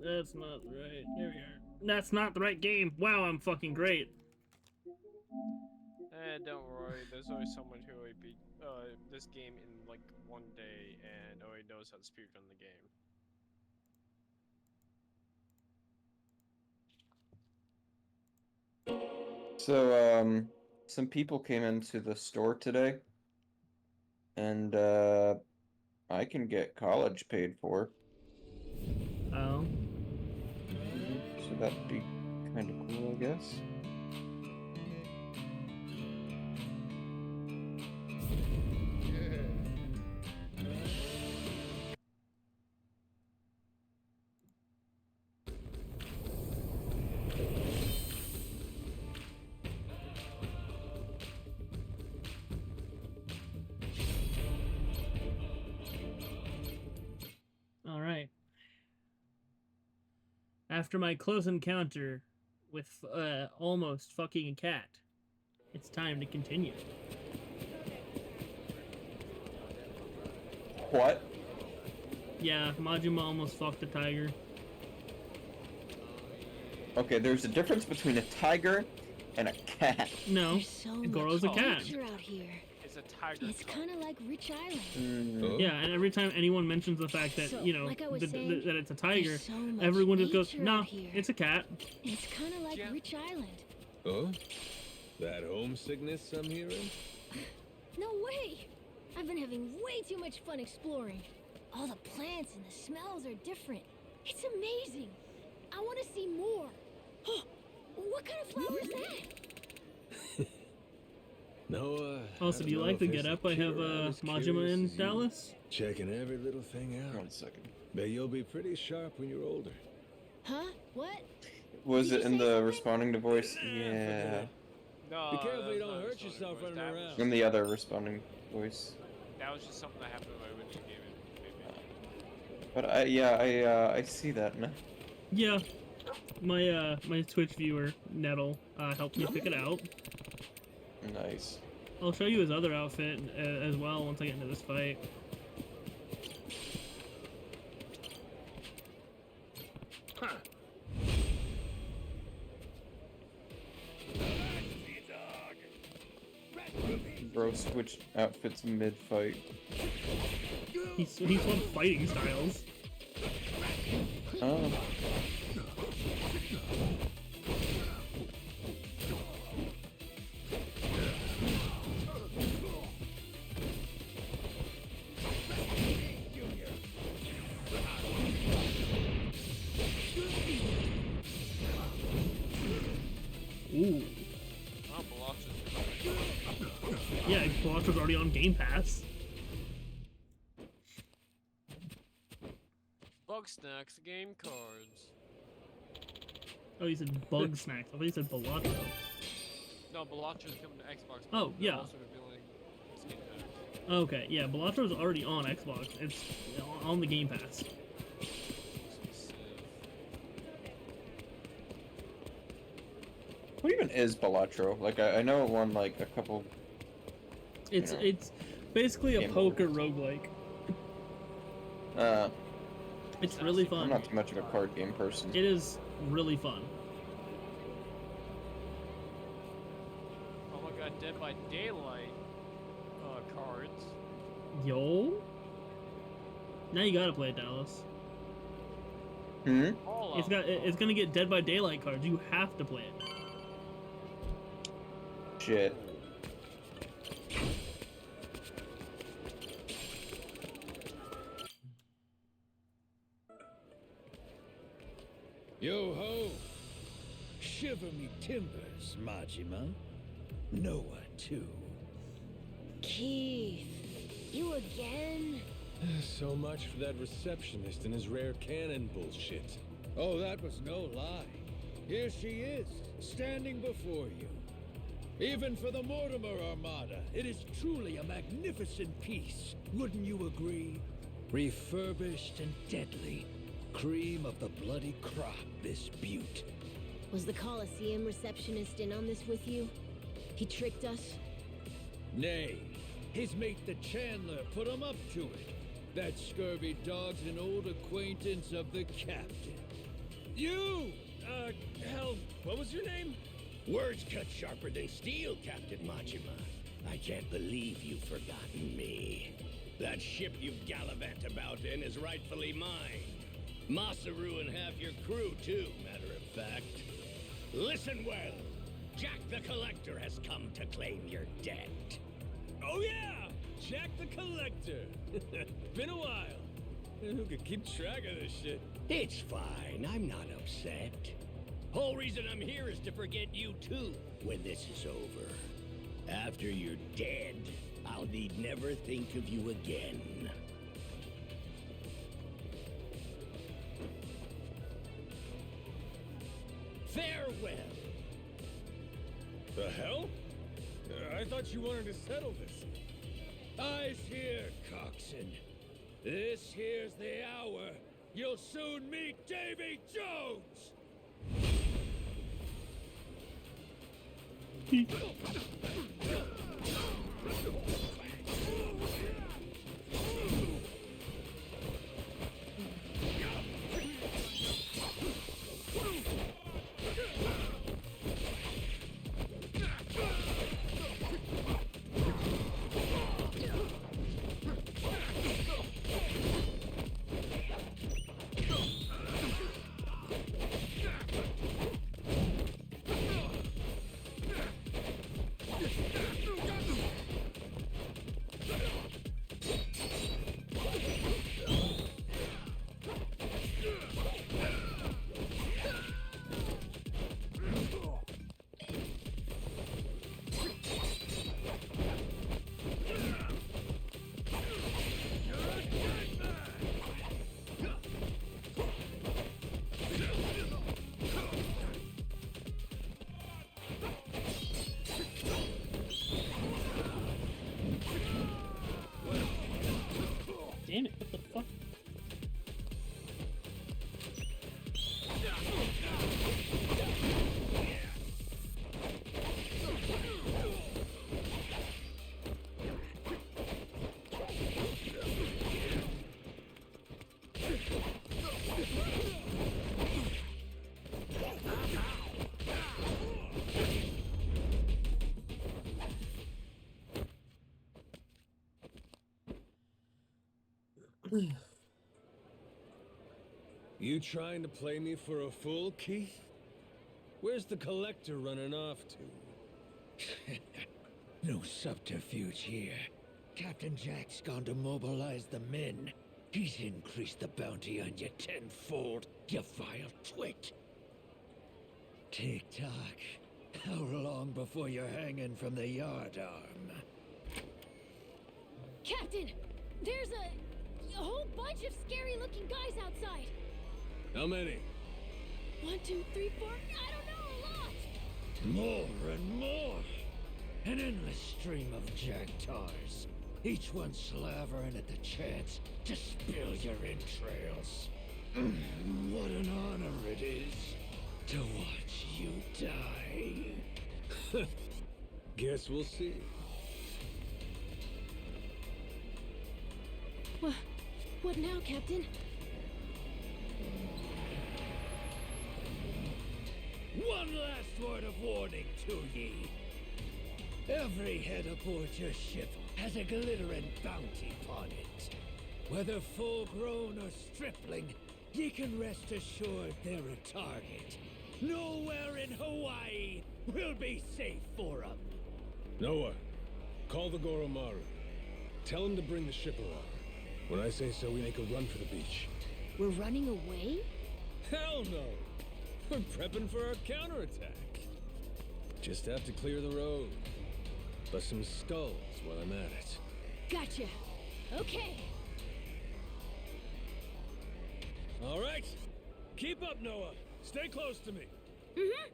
That's not right. There we are. That's not the right game. Wow, I'm fucking great. Don't worry. There's always someone who already beat this game in like one day and already knows how to speedrun the game. So, some people came into the store today, and I can get college paid for. Oh. So that'd be kind of cool, I guess. All right. After my close encounter with almost fucking a cat, it's time to continue. What? Yeah, Majima almost fucked a tiger. Okay, there's a difference between a tiger and a cat. No, There's so Goro's a much cat. nature out here. It's a tiger. It's kind of like Rich Island. Mm. Yeah, and every time anyone mentions the fact that, So, you know, like I was saying, that it's a tiger, there's so much everyone just goes, nature no, out here. it's a cat. It's kind of like Yeah. Rich Island. Oh? That homesickness I'm hearing? No way! I've been having way too much fun exploring. All the plants and the smells are different. It's amazing. I want to see more. What kind of flower is that? No, Also, do you like the getup I have Majima in Dallas? Checking every little thing out. 1 second. Bet you'll be pretty sharp when you're older. Huh? What? Was Did it you in say the something? responding to voice? Yeah. No, Be careful that's you not don't a hurt responding yourself voice. running That around. In the other responding voice. That was just something that happened when I went to the game. Maybe. But I see that now. Yeah. My Twitch viewer, Nettle, helped me pick it out. Nice. I'll show you his other outfit as well once I get into this fight. Bro switched outfits mid-fight. He's one fighting styles. Oh. Ooh. Oh, Balocha's. Yeah, Balocha's already on Game Pass. Bug snacks, game cards. Oh, you said Bug Snacks. I thought you said Balacho. No, Balocha's coming to Xbox. Oh, They're yeah. also revealing skin packs. Okay, yeah, Balacho's already on Xbox. It's on the Game Pass. What even is Balatro? Like, I know it won, like, a couple... It's basically a Game poker Awards. roguelike. Uh, It's really I'm fun. not too much of a card game person. It is really fun. Oh my god, Dead by Daylight cards. Yo? Now you gotta play it, Dallas. Hmm? All It's of got. them. It's gonna get Dead by Daylight cards. You have to play it. Shit. Yo ho! Shiver me timbers, Majima. Noah, too. Keith, you again? So much for that receptionist and his rare cannon bullshit. Oh, that was no lie. Here she is, standing before you. Even for the Mortimer Armada, it is truly a magnificent piece. Wouldn't you agree? Refurbished and deadly. Cream of the bloody crop, this beaut. Was the Coliseum receptionist in on this with you? He tricked us? Nay, his mate the Chandler put him up to it. That scurvy dog's an old acquaintance of the captain. You! Hell, what was your name? Words cut sharper than steel, Captain Majima. I can't believe you've forgotten me. That ship you gallivant about in is rightfully mine. Masaru and half your crew, too, matter of fact. Listen well. Jack the Collector has come to claim your debt. Oh yeah! Jack the Collector. Been a while. Who could keep track of this shit? It's fine. I'm not upset. Whole reason I'm here is to forget you too when this is over. After you're dead, I'll need never think of you again. Farewell. The hell? I thought you wanted to settle this. Eyes here, Coxswain. This here's the hour. You'll soon meet Davy Jones! Damn it, what the fuck? You trying to play me for a fool, Keith? Where's the Collector running off to? No subterfuge here. Captain Jack's gone to mobilize the men. He's increased the bounty on you tenfold, you vile twit. Tick-tock. How long before you're hanging from the yardarm? Captain, there's a whole bunch of scary-looking guys outside. How many? 1, 2, 3, 4. I don't know, a lot. More and more. An endless stream of jagtars. Each one slavering at the chance to spill your entrails. What an honor it is to watch you die. Guess we'll see. What now, Captain? One last word of warning to ye. Every head aboard your ship has a glittering bounty upon it. Whether full-grown or stripling, ye can rest assured they're a target. Nowhere in Hawaii will be safe for 'em. Noah, call the Goromaru. Tell him to bring the ship around. When I say so, we make a run for the beach. We're running away? Hell no! We're prepping for our counterattack. Just have to clear the road. Bust some skulls while I'm at it. Gotcha. Okay. All right. Keep up, Noah. Stay close to me. Mm-hmm.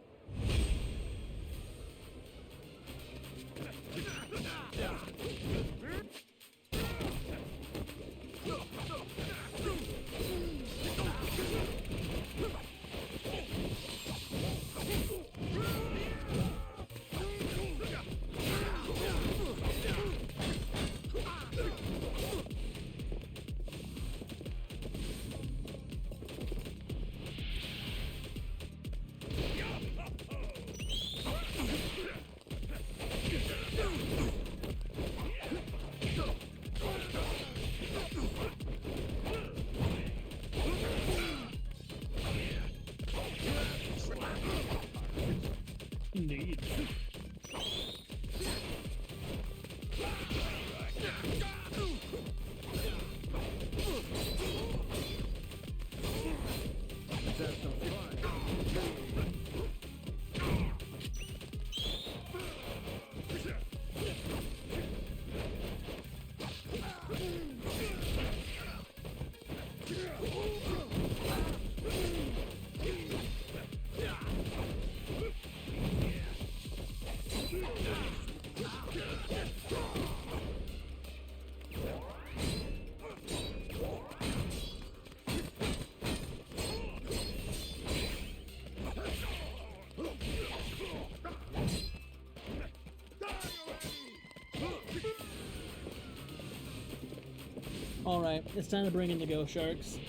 All right, it's time to bring in the ghost sharks.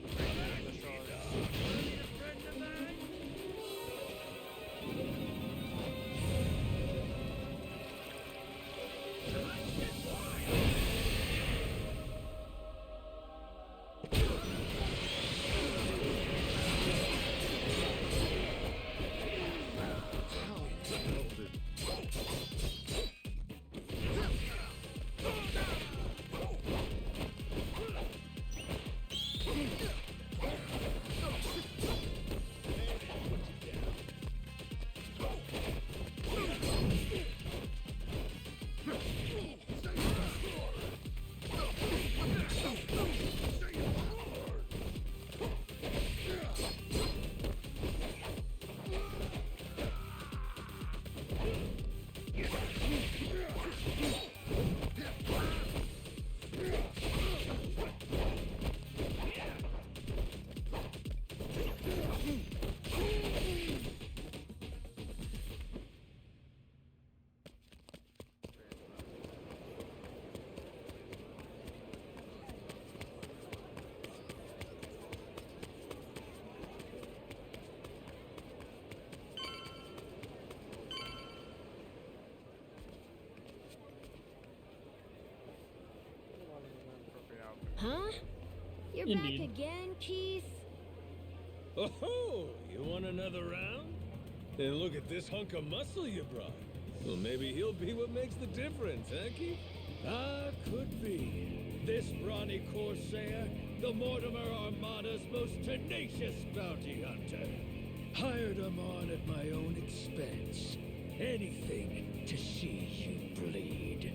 The sharks. Huh? You're Indeed. back again, Keith? Oh, you want another round? And look at this hunk of muscle you brought. Well, maybe he'll be what makes the difference, huh, Keith? Ah, could be. This brawny Corsair, the Mortimer Armada's most tenacious bounty hunter. Hired him on at my own expense. Anything to see you bleed.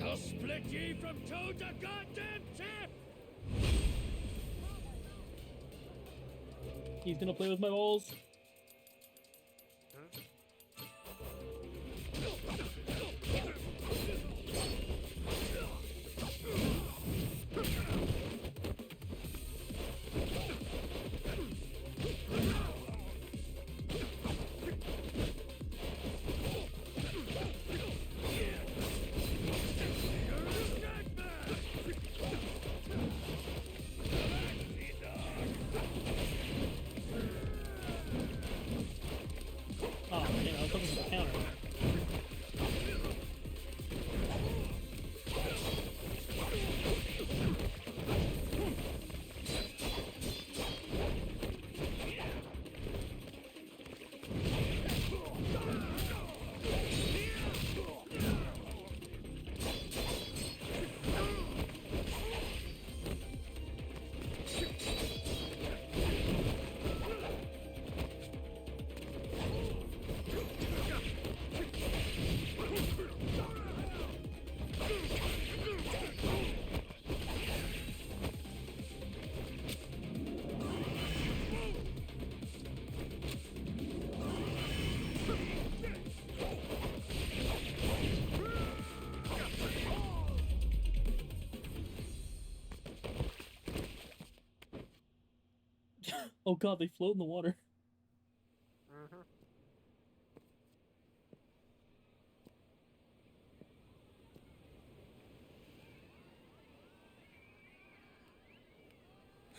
I'll split ye from toe to goddamn tip! He's gonna play with my balls. Oh, man, I was looking for the counter. Oh god, they float in the water.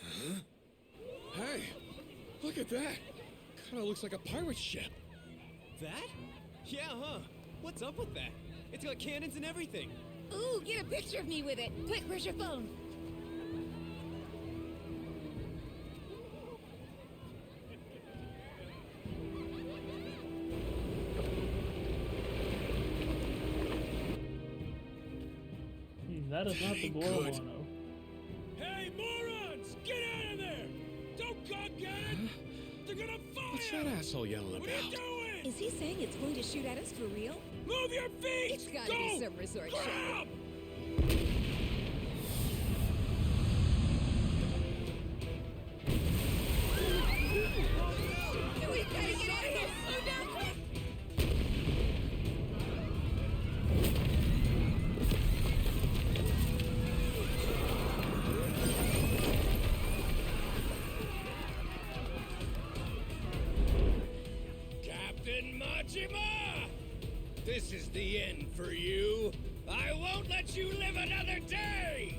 Mm-hmm. Hey, look at that! Kinda looks like a pirate ship. That? Yeah, huh? What's up with that? It's got cannons and everything. Ooh, get a picture of me with it. Quick, where's your phone? That is not the Dang Goro good. Mono. Hey, morons! Get out of there! Don't go get it! They're gonna fire! What's that asshole yelling What are you about? doing? Is he saying it's going to shoot at us for real? Move your feet! It's gotta Go! be some resort shit. Grab! We gotta get out of here! Oh no, quick! Captain Majima! This is the end for you. I won't let you live another day!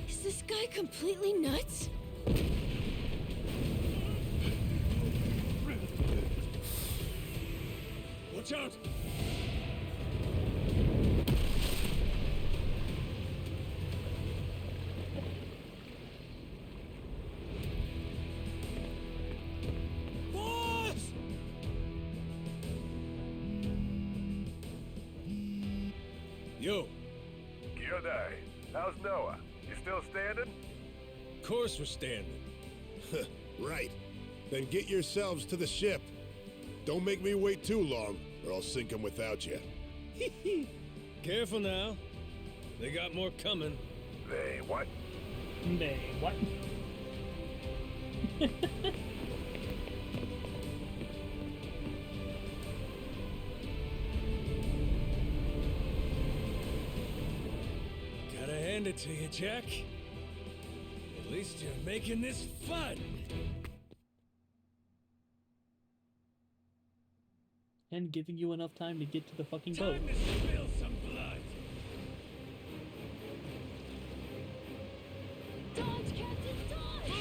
Is this guy completely nuts? Watch out! Boss! Yo, Kyodai, how's Noah? You still standing? of course we're standing. Right. Then get yourselves to the ship. Don't make me wait too long, or I'll sink 'em without you. Careful now. They got more coming. They what? They what? Gotta hand it to you, Jack. At least you're making this fun. And giving you enough time to get to the fucking boat. Time to spill some blood. Dodge, Captain, dodge!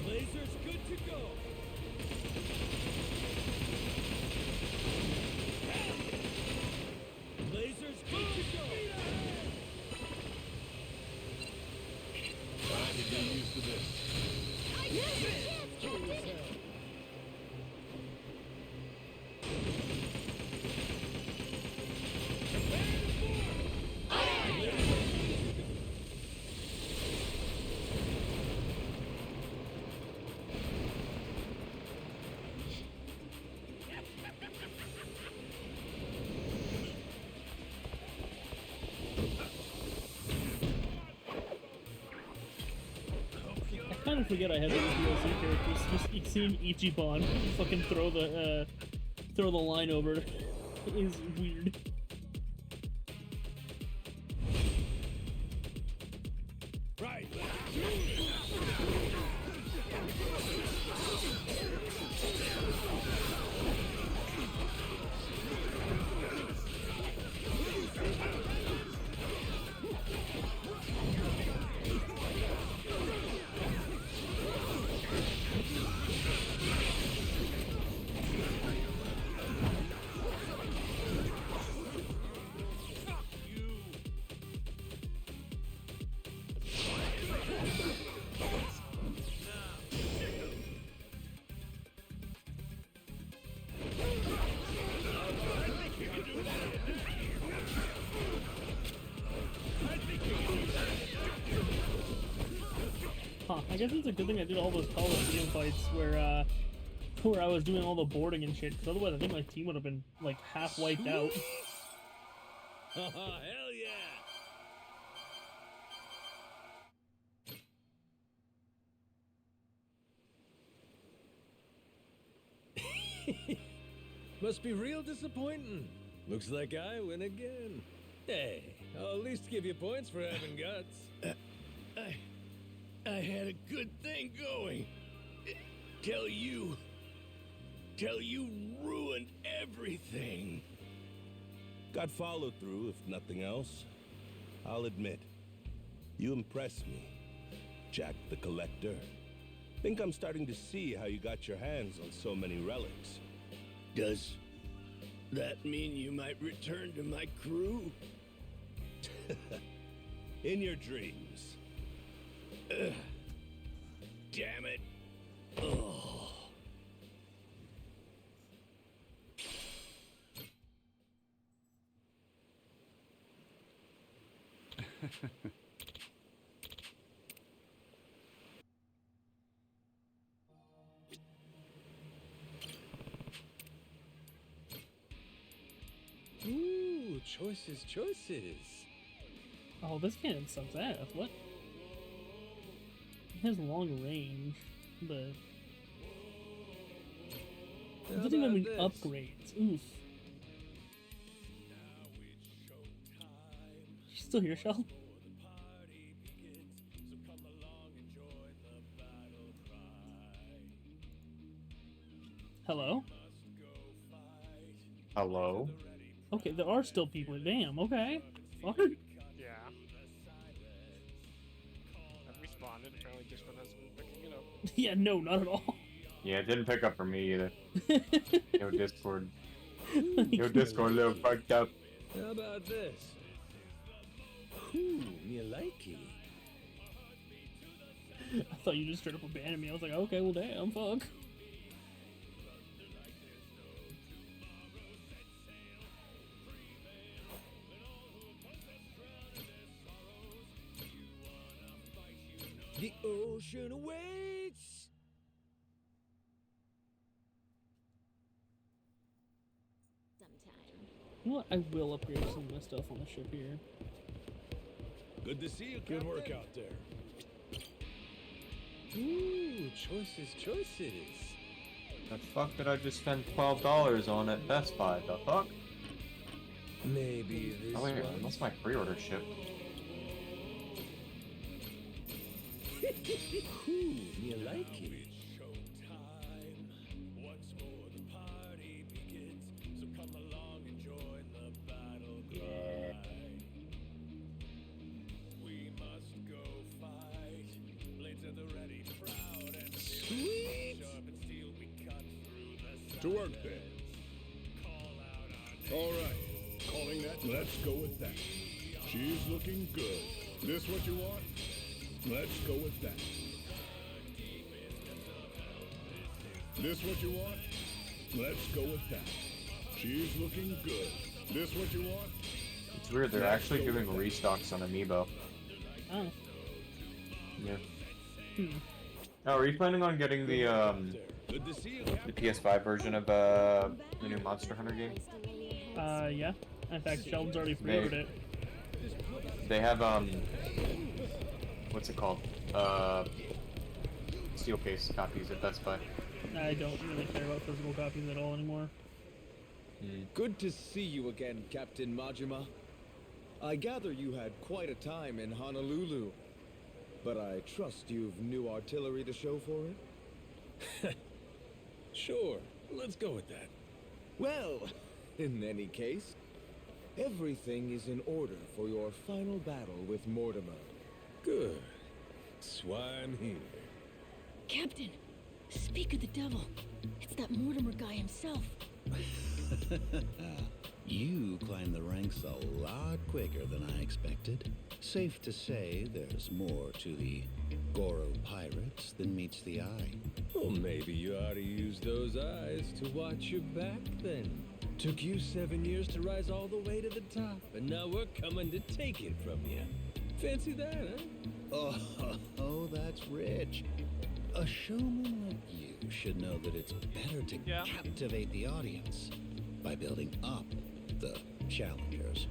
Laser's good to go. Laser's good to go. I could get used to this. Now's your chance, Captain! I kind of forget I had those DLC characters. Just seeing Ichiban fucking throw the line over is weird. Right. Huh, I guess it's a good thing I did all those Coliseum fights where I was doing all the boarding and shit, because otherwise I think my team would have been like half wiped out. Oh, hell yeah! Must be real disappointing. Looks like I win again. Hey, I'll at least give you points for having guts. I had a good thing going. Till you ruined everything. Got follow through, if nothing else. I'll admit, you impress me, Jack the Collector. Think I'm starting to see how you got your hands on so many relics. Does that mean you might return to my crew? In your dreams. Damn it. Oh. Ooh, choices, choices. Oh, this cannon sucks ass. What? It has long range, but it How doesn't even about mean this? upgrades. Oof. You still here, Shell? Hello? Hello? Okay, there are still people. Damn, okay. Fuck. Yeah. I've responded. Apparently Discord hasn't been picking it up. Yeah, no, not at all. Yeah, it didn't pick up for me either. Yo, Discord. Like, Yo, Discord, little fucked up. How about this? Ooh, me like it. I thought you just straight up abandoned me. I was like, okay, well, damn, fuck. The ocean awaits! Sometime. You know what? I will upgrade some of my stuff on the ship here. Good to see you, Good Captain. work out there. Ooh, choices, choices. The fuck did I just spend $12 on at Best Buy? The fuck? Maybe this Oh wait, one. unless my pre-order shipped. Ooh, me like it. Yeah. Sweet. To work then. All right. Calling that. Let's go with that. She's looking good. This what you want? Let's go with that. This what you want? Let's go with that. She's looking good. This what you want? It's weird, they're actually doing restocks on Amiibo. Oh. Yeah. Hmm. Oh, are you planning on getting the Good to see you, the Captain. PS5 version of the new Monster Hunter game? Yeah. In fact, Sheldon's already pre-ordered it. They have what's it called? Steel case copies at Best Buy. I don't really care about physical copies at all anymore. Good to see you again, Captain Majima. I gather you had quite a time in Honolulu. But I trust you've new artillery to show for it? Sure, let's go with that. Well, in any case, everything is in order for your final battle with Mortimer. Good. That's why I'm here. Captain, speak of the devil. It's that Mortimer guy himself. You climbed the ranks a lot quicker than I expected. Safe to say there's more to the Goro pirates than meets the eye. Well, maybe you ought to use those eyes to watch your back then. Took you 7 years to rise all the way to the top, and now we're coming to take it from you. Fancy that, huh? Oh, that's rich. A showman like you should know that it's better to captivate the audience by building up the challengers.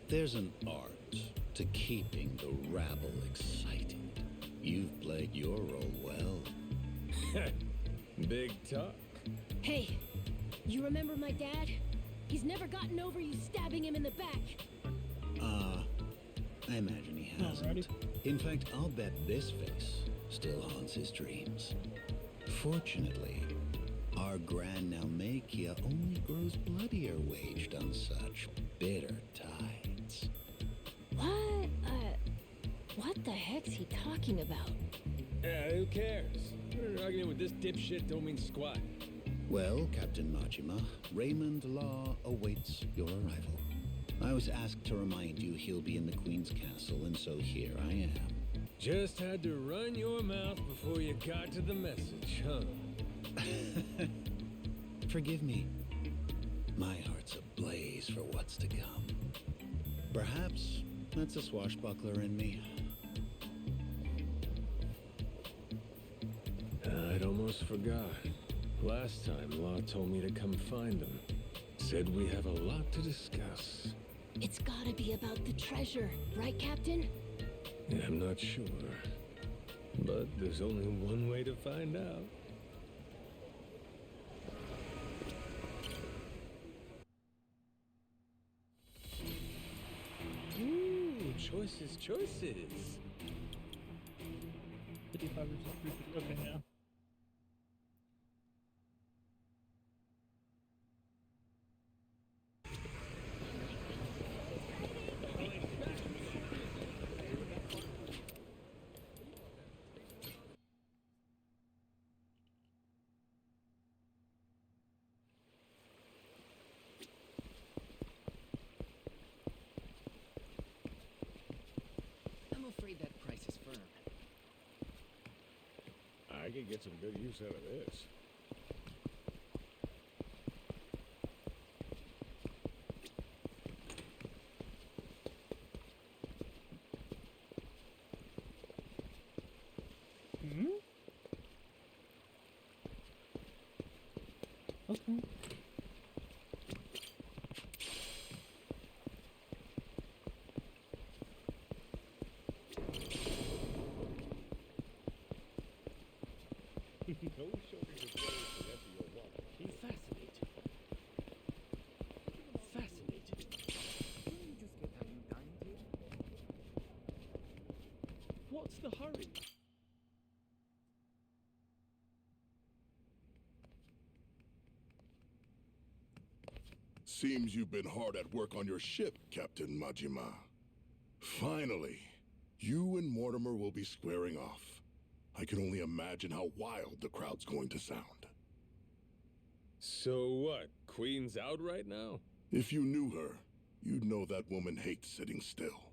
There's an art to keeping the rabble excited. You've played your role well. Big talk. Hey, you remember my dad? He's never gotten over you stabbing him in the back. I imagine he hasn't. Alrighty. In fact, I'll bet this face still haunts his dreams. Fortunately, our Grand Naumachia only grows bloodier waged on such bitter tides. What the heck's he talking about? Yeah, who cares? Arguing with this dipshit don't mean squat. Well, Captain Majima, Raymond Law awaits your arrival. I was asked to remind you he'll be in the Queen's Castle, and so here I am. Just had to run your mouth before you got to the message, huh? Forgive me. My heart's ablaze for what's to come. Perhaps that's a swashbuckler in me. I'd almost forgot. Last time, Law told me to come find them. said we have a lot to discuss. It's gotta be about the treasure, right, Captain? I'm not sure. But there's only one way to find out. Ooh, choices, choices. 55 versus 350. Okay, yeah. I'm afraid that price is firm. I could get some good use out of this. Hmm? Okay. No shortage of ways to empty your wallet. He's fascinated. Fascinated. Didn't you just get that new dining table? What's the hurry? Seems you've been hard at work on your ship, Captain Majima. Finally, you and Mortimer will be squaring off. I can only imagine how wild the crowd's going to sound. So what? Queen's out right now? If you knew her, you'd know that woman hates sitting still.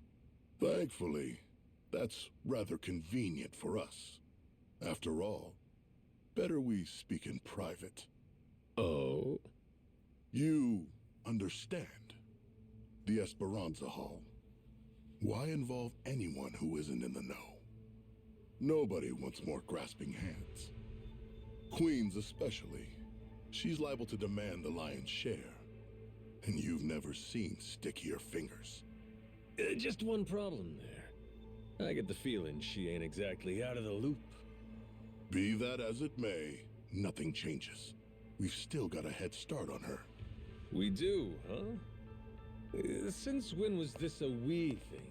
Thankfully, that's rather convenient for us. After all, better we speak in private. Oh? You understand. The Esperanza Hall. Why involve anyone who isn't in the know? Nobody wants more grasping hands. Queens especially. She's liable to demand the lion's share. And you've never seen stickier fingers. Just one problem there. I get the feeling she ain't exactly out of the loop. Be that as it may, nothing changes. We've still got a head start on her. We do, huh? Since when was this a we thing?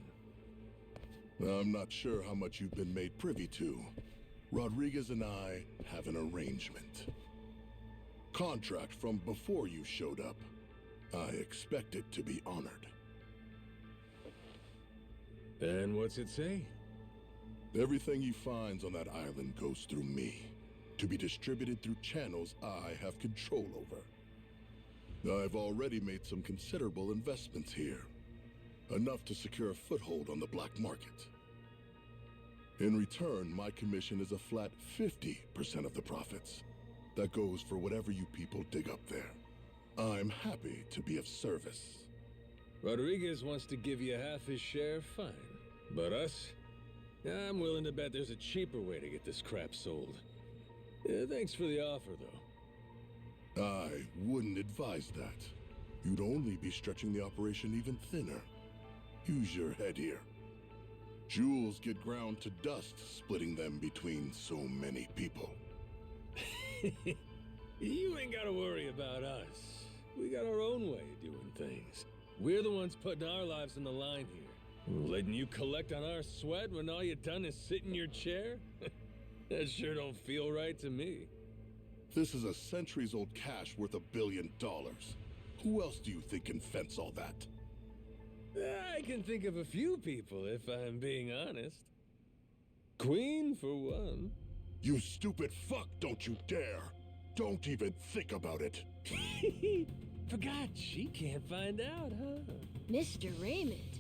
I'm not sure how much you've been made privy to. Rodriguez and I have an arrangement. Contract from before you showed up. I expect it to be honored. And what's it say? Everything he finds on that island goes through me, to be distributed through channels I have control over. I've already made some considerable investments here. Enough to secure a foothold on the black market. In return, my commission is a flat 50% of the profits. That goes for whatever you people dig up there. I'm happy to be of service. Rodriguez wants to give you half his share, fine. But us? I'm willing to bet there's a cheaper way to get this crap sold. Thanks for the offer, though. I wouldn't advise that. You'd only be stretching the operation even thinner. Use your head here. Jewels get ground to dust splitting them between so many people. You ain't gotta worry about us. We got our own way of doing things. We're the ones putting our lives on the line here. Letting you collect on our sweat when all you done is sit in your chair? That sure don't feel right to me. This is a centuries-old cash worth $1 billion. Who else do you think can fence all that? I can think of a few people, if I'm being honest. Queen, for one. You stupid fuck, don't you dare! Don't even think about it! Forgot she can't find out, huh? Mr. Raymond.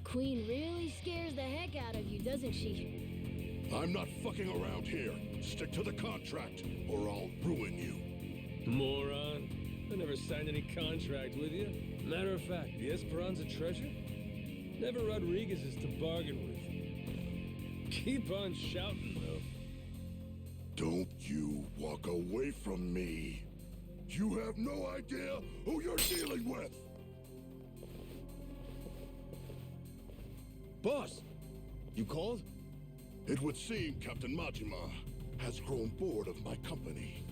Queen really scares the heck out of you, doesn't she? I'm not fucking around here. Stick to the contract, or I'll ruin you. Moron. I never signed any contract with you. Matter of fact, the Esperanza treasure? Never Rodriguez's to bargain with. Keep on shouting, though. Don't you walk away from me. You have no idea who you're dealing with! Boss, you called? It would seem Captain Majima has grown bored of my company.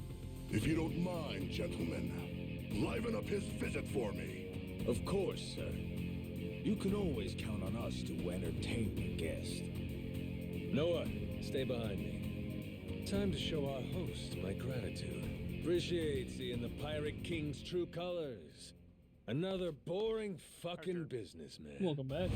If you don't mind, gentlemen, liven up his visit for me. Of course, sir. You can always count on us to entertain the guest. Noah, stay behind me. Time to show our host my gratitude. Appreciate seeing the Pirate King's true colors. Another boring fucking businessman. Welcome back.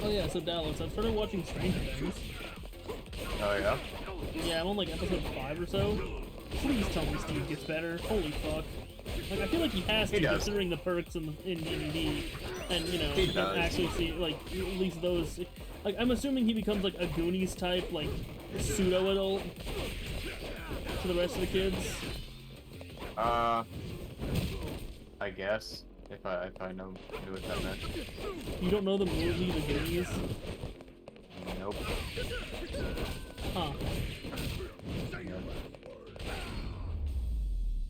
Oh yeah, so Dallas, I've started watching Stranger Things. Oh yeah? Yeah, I'm on like episode 5 or so. Please tell me Steve gets better. Holy fuck. Like, I feel like he has to, considering the perks in DVD, and, you know, you can actually see, like, at least those... Like, I'm assuming he becomes, like, a Goonies type, like, pseudo-adult to the rest of the kids. I guess. If I knew what that meant. You don't know the movie, The Goonies? Nope. Huh.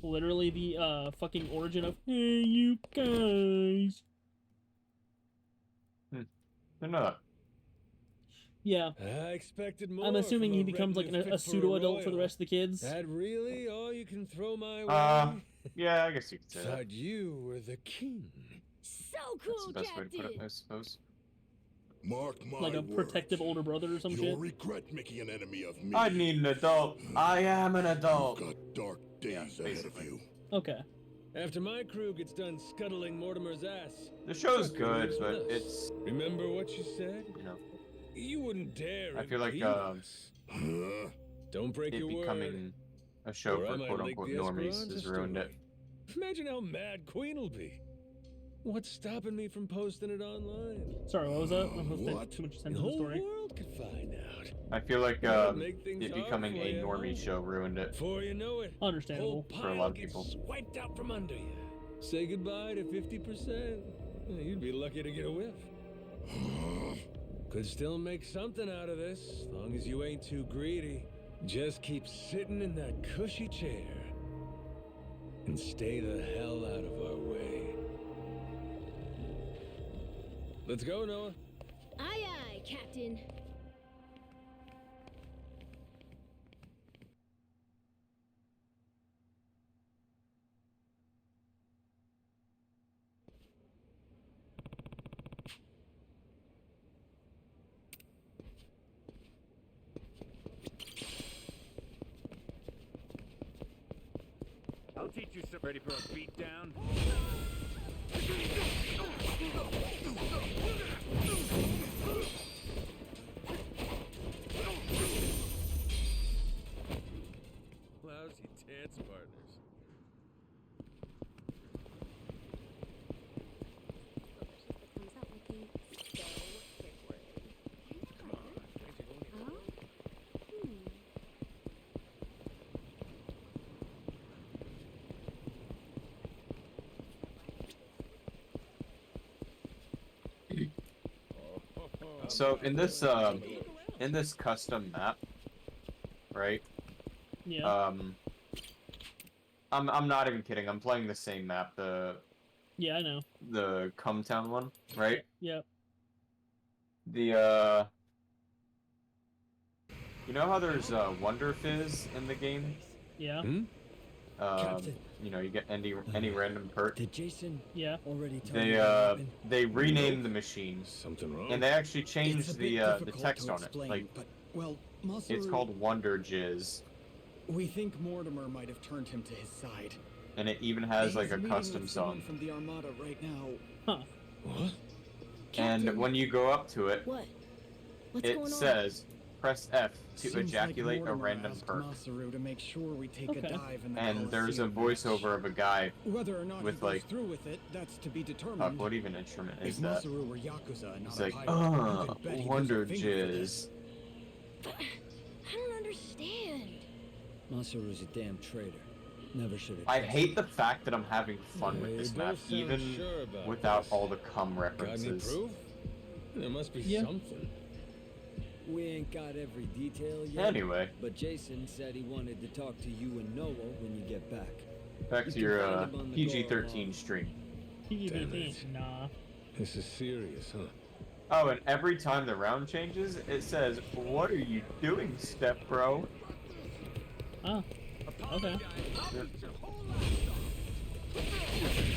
Literally the, fucking origin of, hey, you guys. I know that. Yeah. I expected more. I'm assuming he becomes like a pseudo-adult for the rest of the kids. That really all you can throw my way? Yeah, I guess you could say that. Thought you were the king. So cool, That's the best way to Captain. put it, I suppose. Mark my Like a words. protective older brother or some You'll shit. regret making an enemy of me. I need an adult. I am an adult. You've got dark days ahead of you. Okay. After my crew gets done scuttling Mortimer's ass, The show's Tucker good, lives but with us. it's, Remember what you said? you know, You wouldn't dare. I feel like impede us. Don't break it your word. becoming a show or I for might quote-unquote leak the normies Esperanza has ruined it. story. Imagine how mad Queen will be. What's stopping me from posting it online? Sorry, what was that? I must What? have too much The sense in the whole story. world could find out. I feel like That'd make things it hard becoming for a you, normie huh? show ruined it. Before you know it, Understandable. whole For a lot pile of gets people. wiped out from under you. Say goodbye to 50%. You'd be lucky to get a whiff. Could still make something out of this, as long as you ain't too greedy. Just keep sitting in that cushy chair. And stay the hell out of our way. Let's go, Noah. Aye, aye, Captain. I'll teach you some. Ready for a beatdown? Lousy dance partners. So in this custom map, right? Yeah. I'm not even kidding. I'm playing the same map, Yeah, I know. the Cumtown one, right? Yeah. The you know how there's Wonder Fizz in the game? Yeah. You know, you get any random perk. Did Jason Yeah. already tell you what happened? They renamed the machine, Something wrong? and they actually It's a changed bit the difficult text to on it. explain, Like, but, well, Muscle, it's called Wonder Jizz, we think Mortimer might have turned him to his side. and it even has like He's a meeting custom with someone song. from the Armada right now. Huh. What? And when you go up to it, What? What's it going on? says, press F to Seems ejaculate like a Mortimer random asked perk. Masaru to make sure we take a Okay. dive in the And there's a Colosseum voiceover of a guy Whether or not with he goes like, through with it, that's to be fuck, determined. what even instrument If is that? Masaru were Yakuza and not He's a like, pirate, you can bet he'd wonder lose a finger for this. jizz. But I don't understand. Masaru's a damn traitor. Never should have. I hate the fact that I'm having fun Yeah, with you this both map, sound even sure about without this. all the cum Got any references. proof? There must be Yeah. something. We ain't got every detail yet. Anyway, But Jason said he wanted to talk to you and Noah when you get back. back You to can your find him on the PG-13 Goro stream. Damn PG-13. it. Nah. This is serious, huh? Oh, and every time the round changes, it says, "What are you doing, step bro?" Oh. Okay.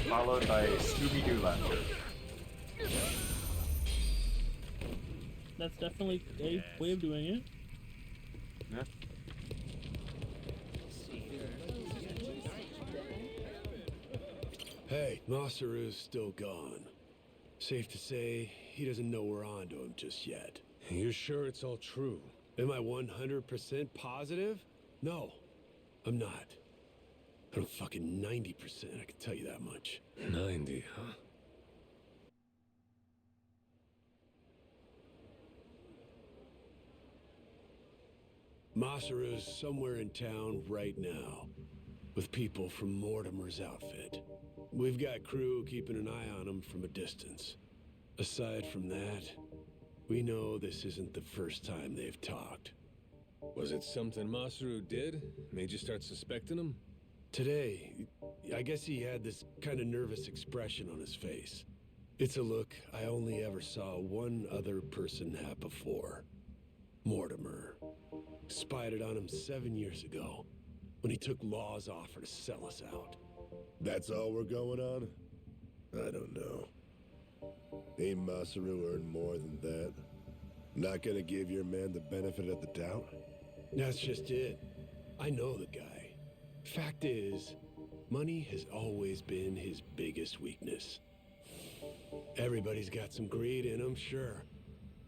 Followed by Scooby-Doo laughter. That's definitely a way of doing it. Yeah. Hey, Masaru's still gone. Safe to say, he doesn't know we're onto him just yet. You're sure it's all true? Am I 100% positive? No, I'm not. I'm fucking 90%, I can tell you that much. 90, huh? Masaru's somewhere in town right now, with people from Mortimer's outfit. We've got crew keeping an eye on him from a distance. Aside from that, we know this isn't the first time they've talked. Was it something Masaru did? Made you start suspecting him? Today, I guess he had this kind of nervous expression on his face. It's a look I only ever saw one other person have before. Mortimer. Spied it on him 7 years ago, when he took Law's offer to sell us out. That's all we're going on? I don't know. Ain't Masaru earned more than that? Not gonna give your man the benefit of the doubt? That's just it. I know the guy. Fact is, money has always been his biggest weakness. Everybody's got some greed in him, sure.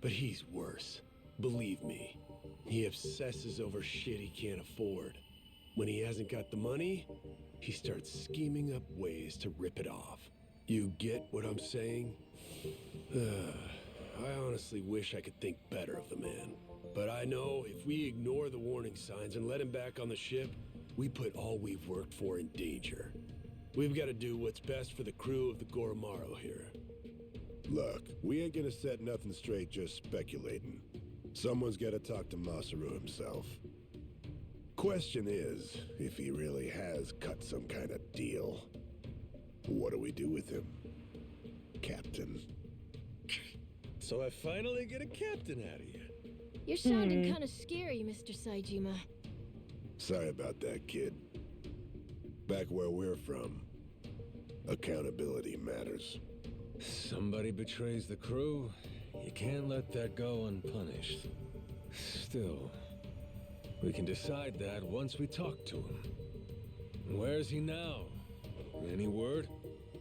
But he's worse. Believe me. He obsesses over shit he can't afford. When he hasn't got the money, he starts scheming up ways to rip it off. You get what I'm saying? I honestly wish I could think better of the man. But I know if we ignore the warning signs and let him back on the ship, we put all we've worked for in danger. We've got to do what's best for the crew of the Goromaro here. Look, we ain't gonna set nothing straight just speculating. Someone's gotta talk to Masaru himself. Question is, if he really has cut some kind of deal, what do we do with him, Captain? So I finally get a captain out of you. You're sounding kind of scary, Mr. Saejima. Sorry about that, kid. Back where we're from, accountability matters. Somebody betrays the crew. You can't let that go unpunished. Still, we can decide that once we talk to him. Where's he now? Any word?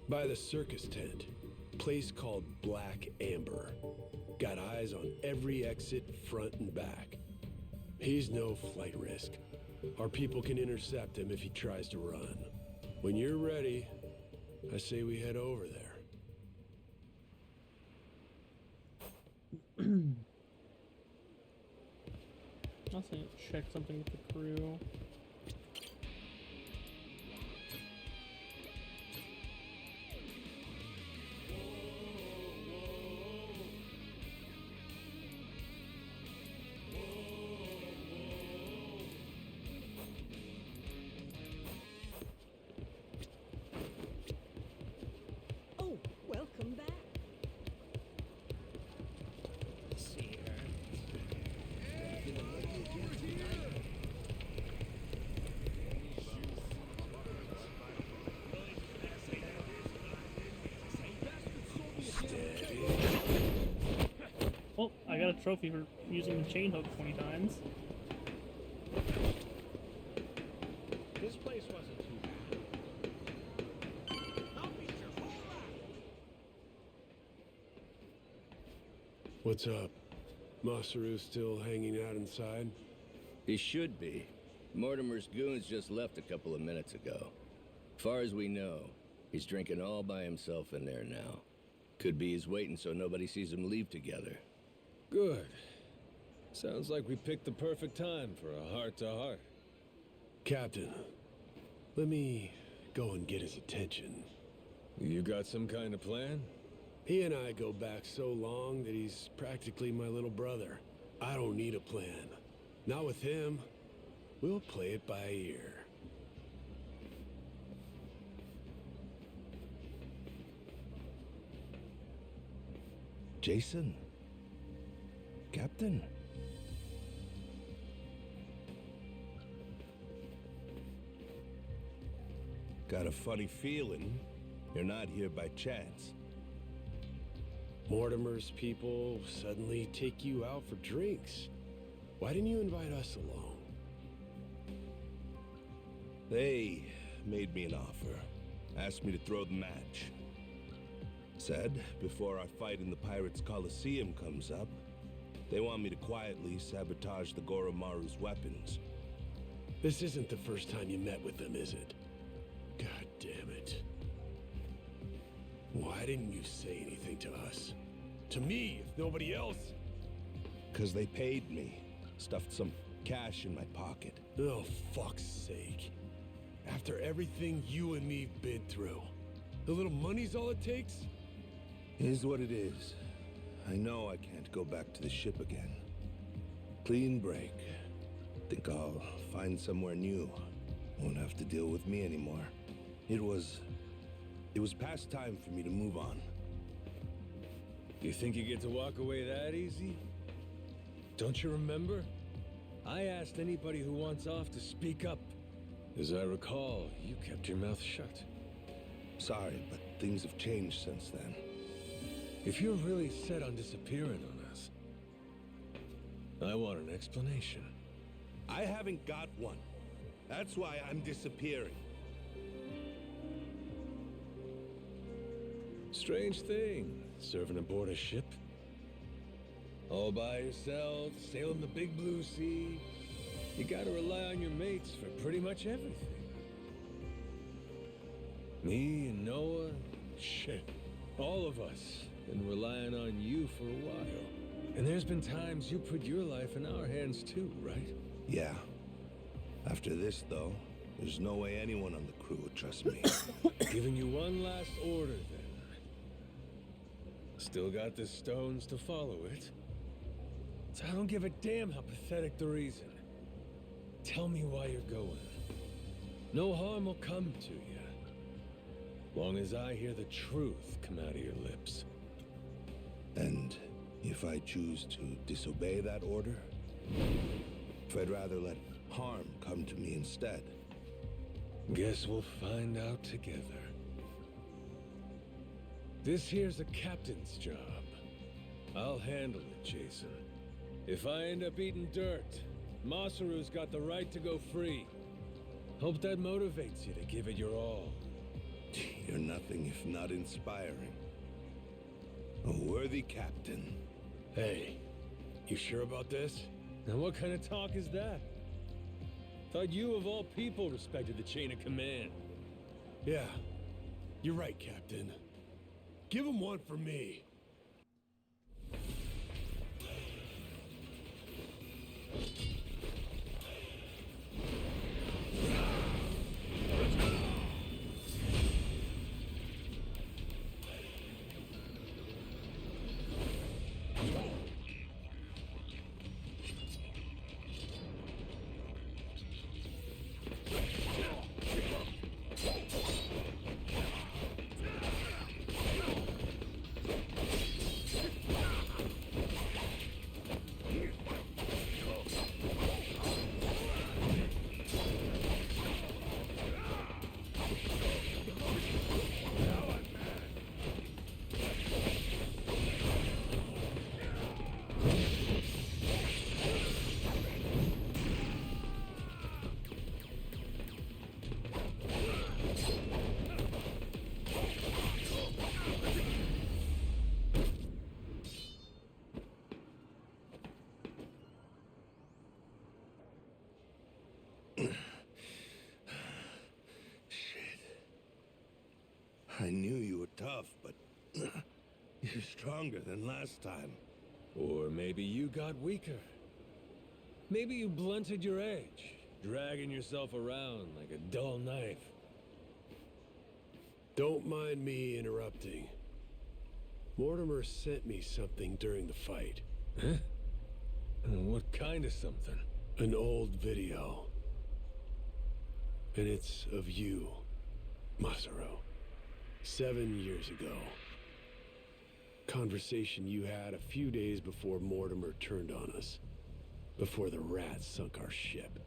By the circus tent. Place called Black Amber. Got eyes on every exit, front and back. He's no flight risk. Our people can intercept him if he tries to run. When you're ready, I say we head over there. I'll say check something with the crew. Oh, welcome back. Oh, I got a trophy for using the chain hook 20 times. This place wasn't too bad. What's up? Masaru's still hanging out inside? He should be. Mortimer's goons just left a couple of minutes ago. Far as we know, he's drinking all by himself in there now. Could be he's waiting so nobody sees him leave together. Good. Sounds like we picked the perfect time for a heart-to-heart. Captain, let me go and get his attention. You got some kind of plan? He and I go back so long that he's practically my little brother. I don't need a plan. Not with him. We'll play it by ear. Jason? Captain? Got a funny feeling you're not here by chance. Mortimer's people suddenly take you out for drinks. Why didn't you invite us along? They made me an offer. Asked me to throw the match. Said, before our fight in the Pirates' Coliseum comes up, they want me to quietly sabotage the Goromaru's weapons. This isn't the first time you met with them, is it? God damn it. Why didn't you say anything to us? To me, if nobody else? 'Cause they paid me. Stuffed some cash in my pocket. Oh, fuck's sake. After everything you and me've been through, the little money's all it takes? Is what it is. I know I can't go back to the ship again. Clean break. Think I'll find somewhere new. Won't have to deal with me anymore. It was past time for me to move on. You think you get to walk away that easy? Don't you remember? I asked anybody who wants off to speak up. As I recall, you kept your mouth shut. Sorry, but things have changed since then. If you're really set on disappearing on us, I want an explanation. I haven't got one. That's why I'm disappearing. Strange thing, serving aboard a ship. All by yourself, sailing the big blue sea. You gotta rely on your mates for pretty much everything. Me and Noah, shit, all of us been relying on you for a while. And there's been times you put your life in our hands too, right? Yeah. After this, though, there's no way anyone on the crew would trust me. Giving you one last order, then. Still got the stones to follow it. So I don't give a damn how pathetic the reason. Tell me why you're going. No harm will come to you. Long as I hear the truth come out of your lips. And if I choose to disobey that order? If I'd rather let harm come to me instead? Guess we'll find out together. This here's a captain's job. I'll handle it, Jason. If I end up eating dirt, Masaru's got the right to go free. Hope that motivates you to give it your all. You're nothing if not inspiring. A worthy captain. Hey, you sure about this? Now what kind of talk is that? Thought you of all people respected the chain of command. Yeah, you're right, Captain. Give him one for me. I knew you were tough, but you're stronger than last time. Or maybe you got weaker. Maybe you blunted your edge, dragging yourself around like a dull knife. Don't mind me interrupting. Mortimer sent me something during the fight. Huh? What kind of something? An old video. And it's of you, Masaru. 7 years ago. Conversation you had a few days before Mortimer turned on us. Before the rats sunk our ship.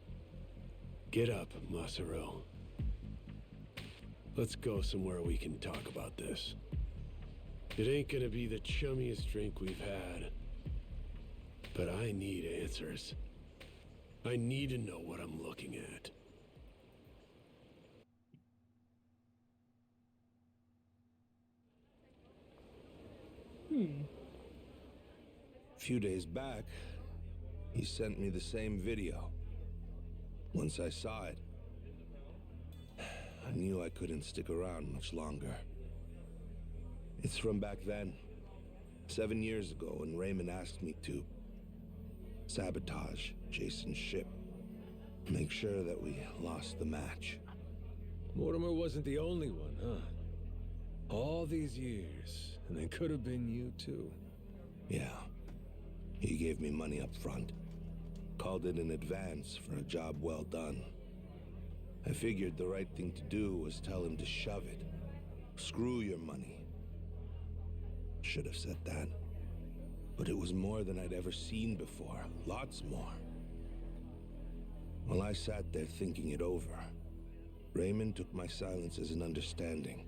Get up, Masaru. Let's go somewhere we can talk about this. It ain't gonna be the chummiest drink we've had. But I need answers. I need to know what I'm looking at. A few days back, he sent me the same video. Once I saw it, I knew I couldn't stick around much longer. It's from back then, 7 years ago, when Raymond asked me to sabotage Jason's ship. Make sure that we lost the match. Mortimer wasn't the only one, huh? All these years, and they could have been you too. Yeah. He gave me money up front. Called it an advance for a job well done. I figured the right thing to do was tell him to shove it. Screw your money. Should have said that. But it was more than I'd ever seen before. Lots more. While I sat there thinking it over, Raymond took my silence as an understanding.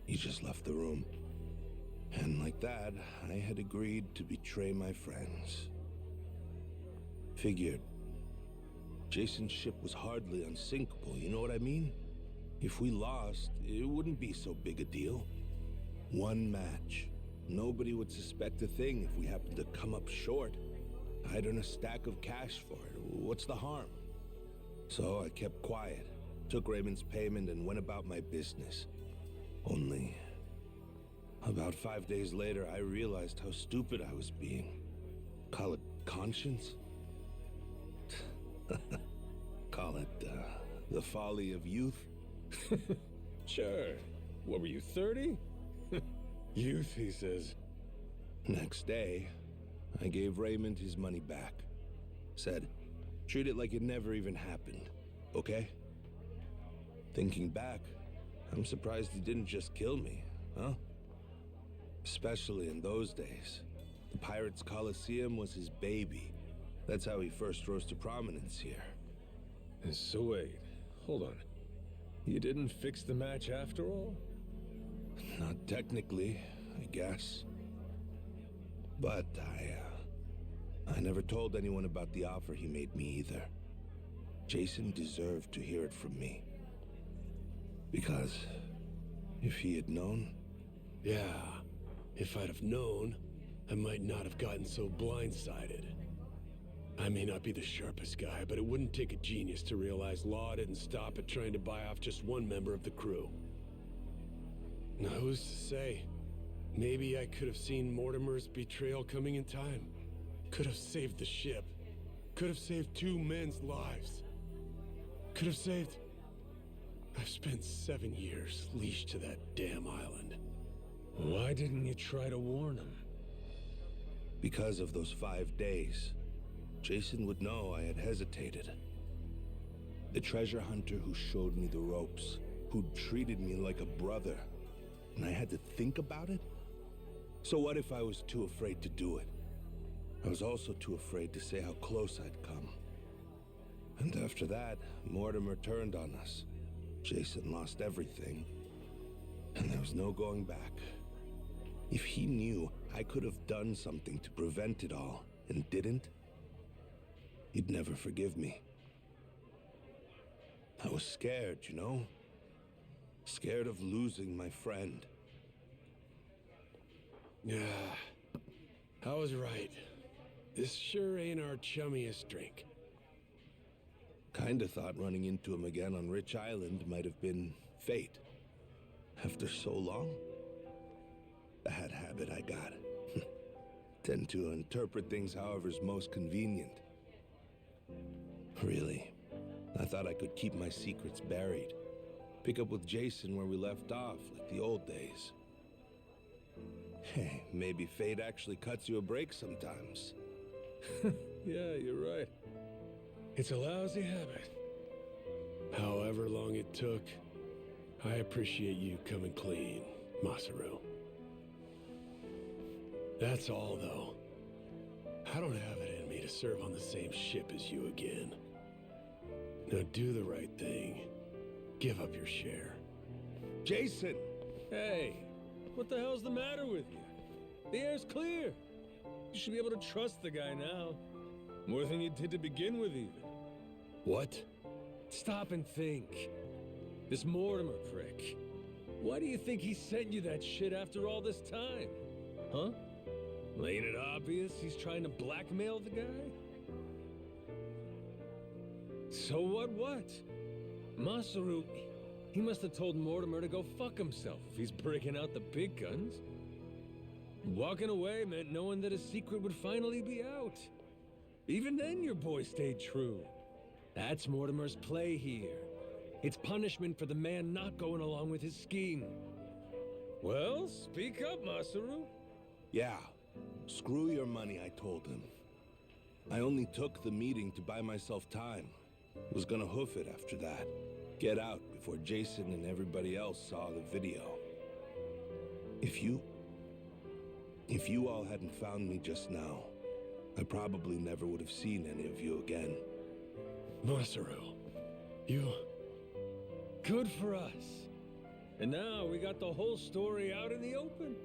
He just left the room. And like that, I had agreed to betray my friends. Figured. Jason's ship was hardly unsinkable, you know what I mean? If we lost, it wouldn't be so big a deal. One match. Nobody would suspect a thing if we happened to come up short. I'd earn a stack of cash for it. What's the harm? So I kept quiet, took Raymond's payment, and went about my business. Only, about 5 days later, I realized how stupid I was being. Call it conscience? Call it, the folly of youth? Sure. What were you, 30? Youth, he says. Next day, I gave Raymond his money back. Said, treat it like it never even happened, okay? Thinking back, I'm surprised he didn't just kill me, huh? Especially in those days. The Pirates Coliseum was his baby. That's how he first rose to prominence here. So wait, hold on. You didn't fix the match after all? Not technically, I guess. But I never told anyone about the offer he made me either. Jason deserved to hear it from me. Because if he had known... Yeah, if I'd have known, I might not have gotten so blindsided. I may not be the sharpest guy, but it wouldn't take a genius to realize Law didn't stop at trying to buy off just one member of the crew. Now, who's to say? Maybe I could have seen Mortimer's betrayal coming in time. Could have saved the ship. Could have saved 2 men's lives. Could have saved... I've spent 7 years leashed to that damn island. Why didn't you try to warn him? Because of those 5 days. Jason would know I had hesitated. The treasure hunter who showed me the ropes, who'd treated me like a brother. And I had to think about it? So what if I was too afraid to do it? I was also too afraid to say how close I'd come. And after that, Mortimer turned on us. Jason lost everything. And there was no going back. If he knew I could have done something to prevent it all, and didn't, he'd never forgive me. I was scared, you know? Scared of losing my friend. Yeah, I was right. This sure ain't our chummiest drink. Kinda thought running into him again on Rich Island might have been fate. After so long? Bad habit I got. Tend to interpret things however's most convenient. Really, I thought I could keep my secrets buried. Pick up with Jason where we left off, like the old days. Hey, maybe fate actually cuts you a break sometimes. Yeah, you're right. It's a lousy habit. However long it took, I appreciate you coming clean, Masaru. That's all, though. I don't have it in me to serve on the same ship as you again. Now do the right thing. Give up your share. Jason! Hey, what the hell's the matter with you? The air's clear. You should be able to trust the guy now. More than you did to begin with, even. What? Stop and think. This Mortimer prick. Why do you think he sent you that shit after all this time? Huh? Ain't it obvious he's trying to blackmail the guy? So what? Masaru, he must have told Mortimer to go fuck himself if he's breaking out the big guns. Walking away meant knowing that his secret would finally be out. Even then, your boy stayed true. That's Mortimer's play here. It's punishment for the man not going along with his scheme. Well, speak up, Masaru. Yeah, screw your money, I told him. I only took the meeting to buy myself time. Was gonna hoof it after that. Get out before Jason and everybody else saw the video. If you all hadn't found me just now, I probably never would have seen any of you again. Masaru, you... Good for us. And now we got the whole story out in the open.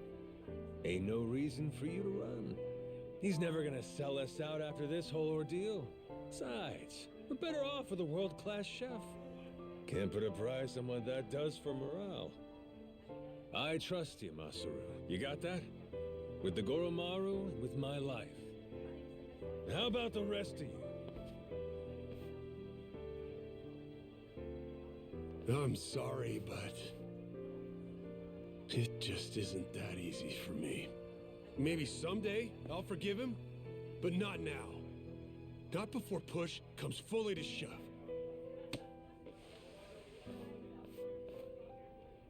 Ain't no reason for you to run. He's never gonna sell us out after this whole ordeal. Besides, we're better off with a world-class chef. Can't put a price on what that does for morale. I trust you, Masaru. You got that? With the Goromaru and with my life. How about the rest of you? I'm sorry, but it just isn't that easy for me. Maybe someday I'll forgive him, but not now. Not before push comes fully to shove.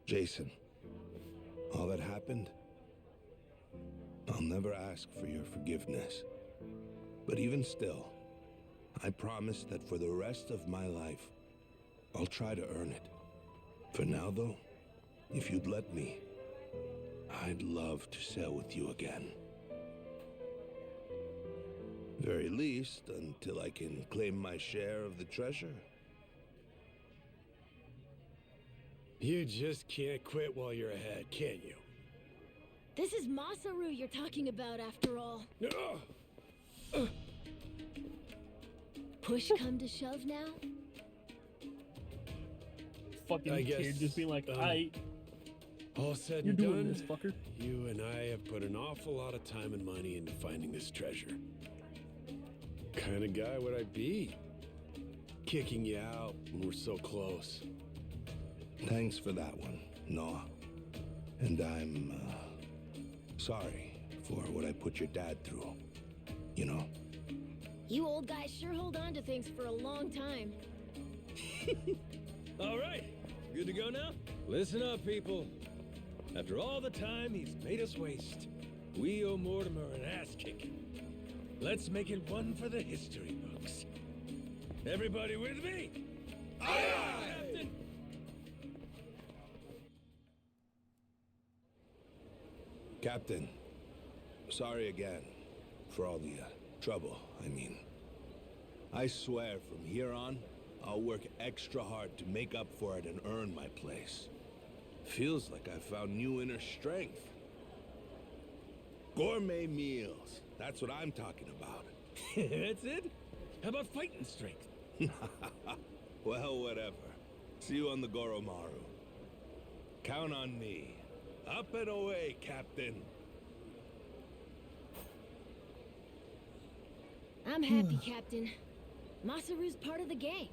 Jason, all that happened, I'll never ask for your forgiveness. But even still, I promise that for the rest of my life, I'll try to earn it. For now, though, if you'd let me, I'd love to sail with you again. Very least, until I can claim my share of the treasure. You just can't quit while you're ahead, can you? This is Masaru you're talking about, after all. Push come to shove now? Fucking kid just being like, all said you're and doing done, this, fucker. You and I have put an awful lot of time and money into finding this treasure. Kind of guy would I be? Kicking you out when we're so close. Thanks for that one, Noah. And I'm, sorry for what I put your dad through. You know? You old guys sure hold on to things for a long time. All right, good to go now? Listen up, people. After all the time he's made us waste, we owe Mortimer an ass-kicking. Let's make it one for the history books. Everybody with me? Aye, aye! Captain! Captain, sorry again for all the trouble, I mean. I swear from here on, I'll work extra hard to make up for it and earn my place. Feels like I found new inner strength. Gourmet meals, that's what I'm talking about. That's it? How about fighting strength? Well, whatever. See you on the Goromaru. Count on me. Up and away, Captain. I'm happy, Captain. Masaru's part of the gang.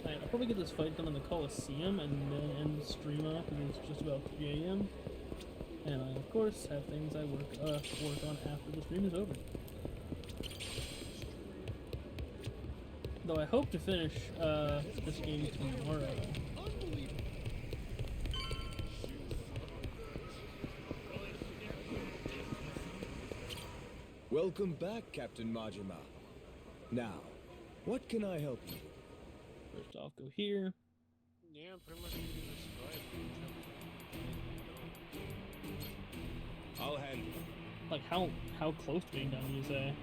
Man, probably get this fight done in the Coliseum and then end the stream on it because it's just about 3 a.m. And I, of course, have things I work on after the stream is over. Though I hope to finish this game tomorrow. Welcome back, Captain Majima. Now, what can I help you? First off, go here. Yeah, pretty much you can describe it. I'll handle it. Like, how close to being done, you say?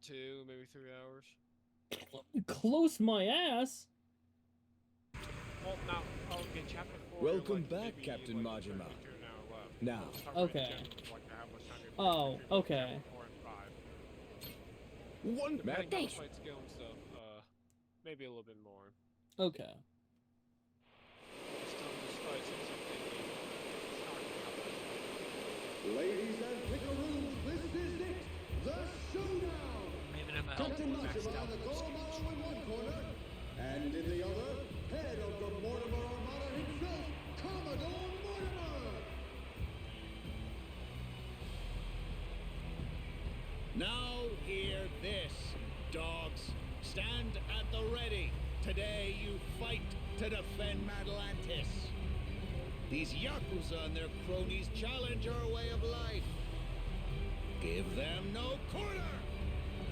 2, maybe 3 hours. Close my ass! Well, now, okay, chapter 4. Welcome like, back, maybe, Captain like, Majima. 32 an hour left. Now. Okay. Oh, okay. One Depending on Thanks. the fight skill and stuff, maybe a little bit more. Okay. Ladies and pickaroos, this is it! The showdown! Captain Majima, the Goromaru in one corner, and in the other, head of the Mortimer Armada himself, Commodore Mortimer! Now hear this, dogs. Stand at the ready. Today you fight to defend Atlantis. These Yakuza and their cronies challenge our way of life. Give them no quarter!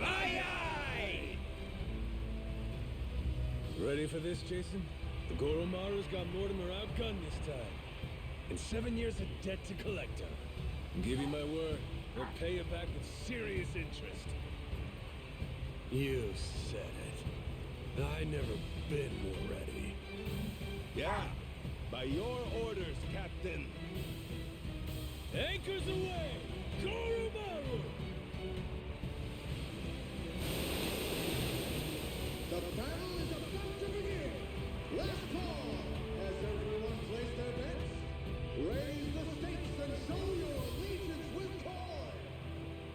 Aye aye! Ready for this, Jason? The Goromaru's got Mortimer outgunned this time. And 7 years of debt to collector. And give you my word, they'll pay you back with serious interest. You said it. I never been more ready. Yeah, by your orders, Captain. Anchors away! Goromaru! The battle is about to begin! Last call! Has everyone placed their bets? Raise the stakes and show your allegiance with Toy!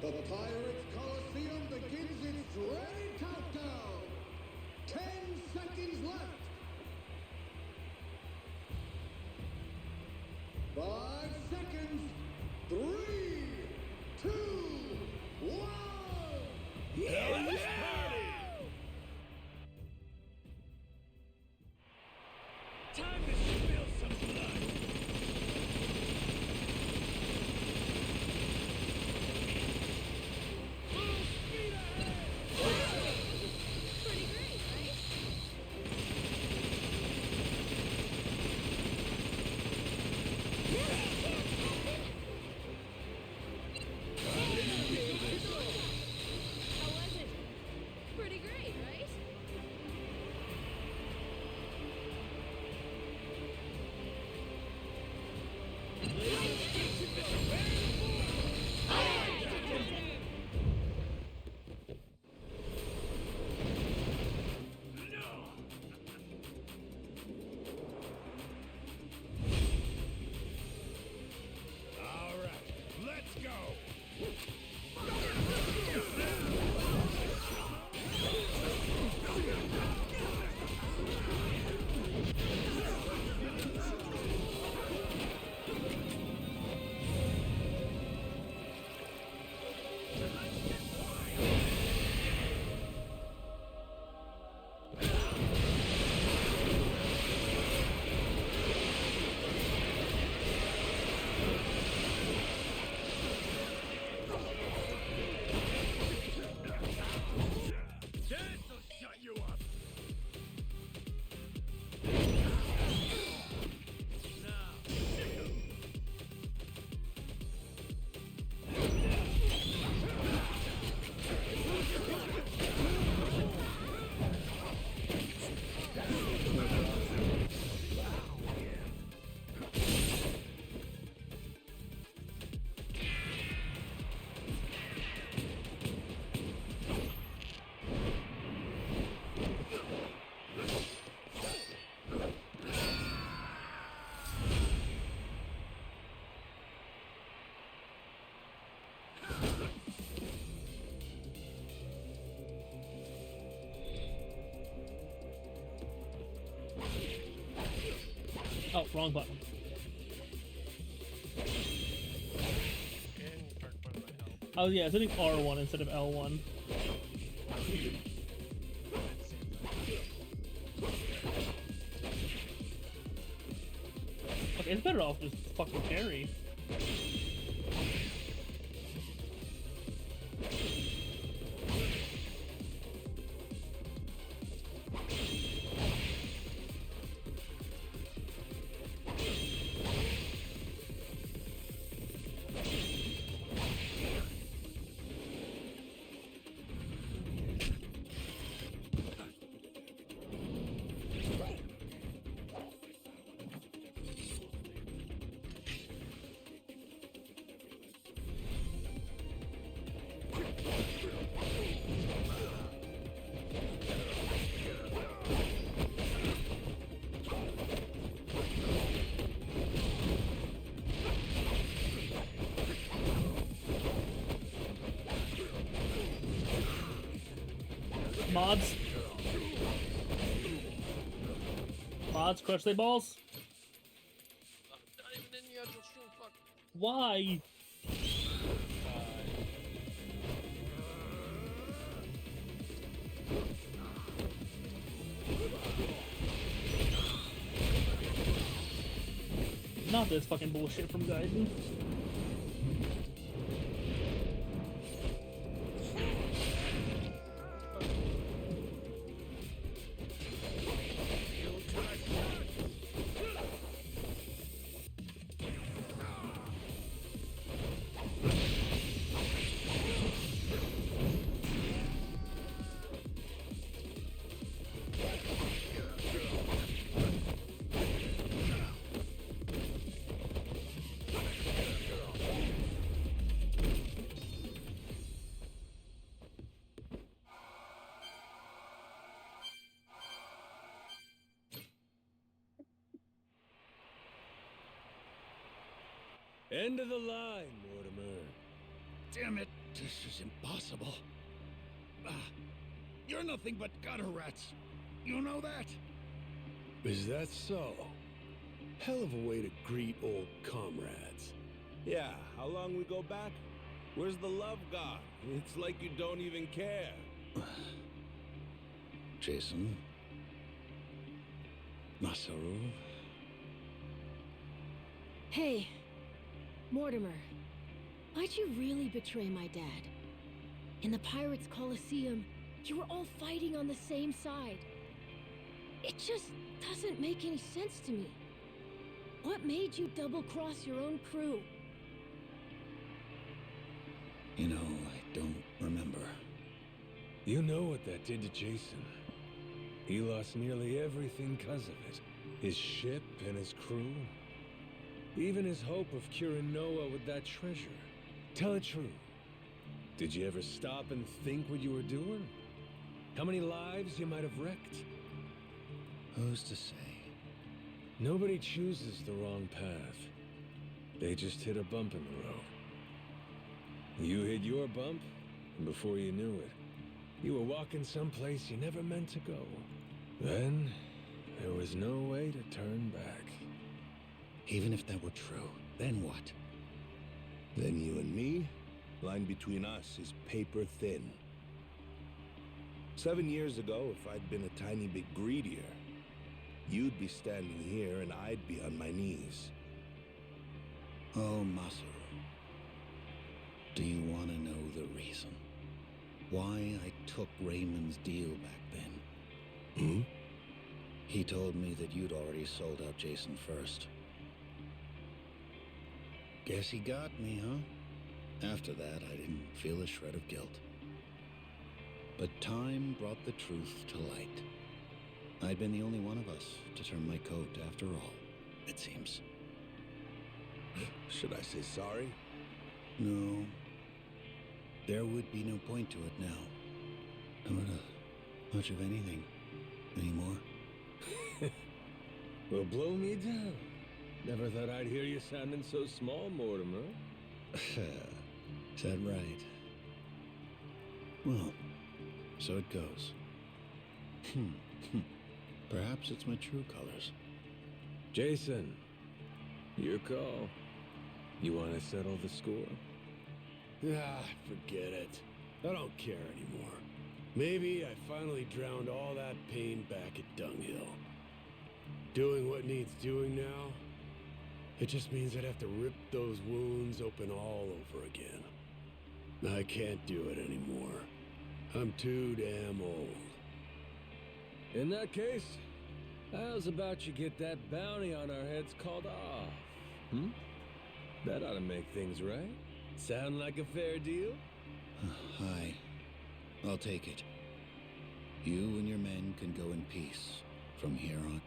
The Pirates Coliseum begins its dreaded countdown! 10 seconds left! 5 seconds! 3, 2, 1! Yeah! Time to spill some blood! Full speed ahead! Pretty great, right? Oh, wrong button. Oh yeah, I was hitting R1 instead of L1. Okay, it's better off just fucking parry. Mods. Mods, crush they balls. Not even in the actual stream, fuck. Why? Not this fucking bullshit from Gaiden. End of the line, Mortimer. Damn it, this is impossible. You're nothing but gutter rats. You know that? Is that so? Hell of a way to greet old comrades. Yeah, how long we go back? Where's the love god? It's like you don't even care. Jason. Masaru. Hey, Mortimer. Why'd you really betray my dad? In the Pirates' Coliseum, you were all fighting on the same side. It just doesn't make any sense to me. What made you double-cross your own crew? You know, I don't remember. You know what that did to Jason. He lost nearly everything because of it. His ship and his crew. Even his hope of curing Noah with that treasure. Tell it true. Did you ever stop and think what you were doing? How many lives you might have wrecked? Who's to say? Nobody chooses the wrong path. They just hit a bump in the road. You hit your bump, and before you knew it, you were walking someplace you never meant to go. Then, there was no way to turn back. Even if that were true, then what? Then you and me, line between us is paper thin. 7 years ago, if I'd been a tiny bit greedier, you'd be standing here and I'd be on my knees. Oh, Masaru. Do you want to know the reason? Why I took Raymond's deal back then? Hmm? He told me that you'd already sold out Jason first. Guess he got me, huh? After that, I didn't feel a shred of guilt. But time brought the truth to light. I'd been the only one of us to turn my coat after all, it seems. Should I say sorry? No. There would be no point to it now. Not much of anything anymore. Well, blow me down. Never thought I'd hear you sounding so small, Mortimer. Is that right? Well, so it goes. Perhaps it's my true colors. Jason, your call. You want to settle the score? Ah, forget it. I don't care anymore. Maybe I finally drowned all that pain back at Dunghill. Doing what needs doing now, it just means I'd have to rip those wounds open all over again. I can't do it anymore. I'm too damn old. In that case, how's about you get that bounty on our heads called off? Hmm? That ought to make things right. Sound like a fair deal? Hi. I'll take it. You and your men can go in peace from here on.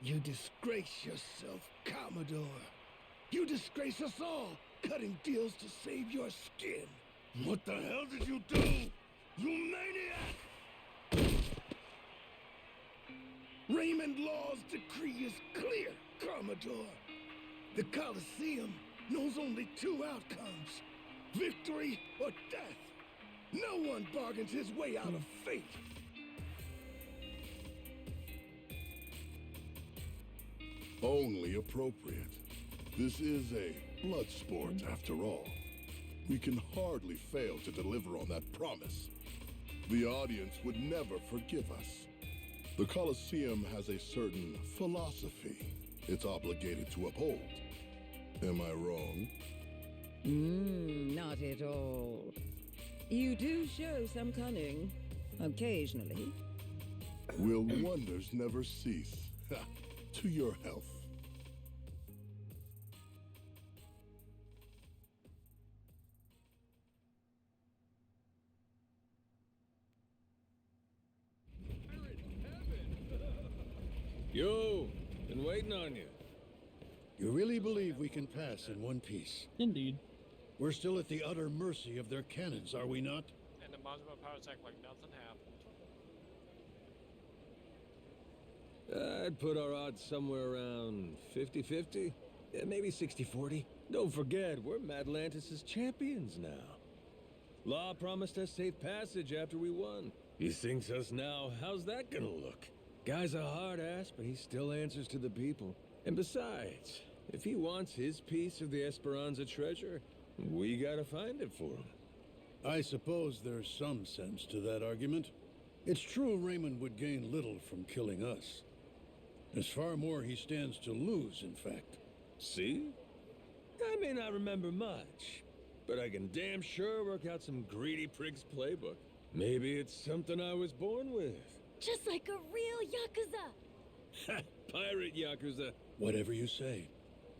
You disgrace yourself, Commodore. You disgrace us all, cutting deals to save your skin. What the hell did you do, you maniac? Raymond Law's decree is clear, Commodore. The Colosseum knows only two outcomes: victory or death. No one bargains his way out of fate. Only appropriate. This is a blood sport, after all. We can hardly fail to deliver on that promise. The audience would never forgive us. The Colosseum has a certain philosophy it's obligated to uphold. Am I wrong? Not at all. You do show some cunning, occasionally. Will wonders never cease? To your health. Yo, been waiting on you. You really believe we can pass in one piece? Indeed. We're still at the utter mercy of their cannons, are we not? And the Mazda powers act like nothing happened. I'd put our odds somewhere around 50-50. Yeah, maybe 60-40. Don't forget, we're Madlantis' champions now. Law promised us safe passage after we won. He sinks us now, how's that gonna look? Guy's a hard ass, but he still answers to the people. And besides, if he wants his piece of the Esperanza treasure, we gotta find it for him. I suppose there's some sense to that argument. It's true Raymond would gain little from killing us. There's far more he stands to lose, in fact. See? I may not remember much, but I can damn sure work out some greedy prig's playbook. Maybe it's something I was born with. Just like a real Yakuza! Ha! Pirate Yakuza! Whatever you say.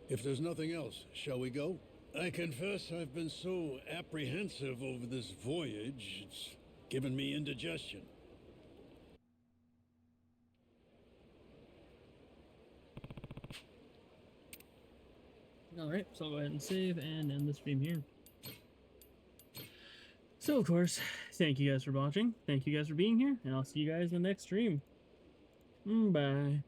If there's nothing else, shall we go? I confess I've been so apprehensive over this voyage, it's given me indigestion. Alright, so I'll go ahead and save and end the stream here. So, of course, thank you guys for watching. Thank you guys for being here, and I'll see you guys in the next stream. Bye.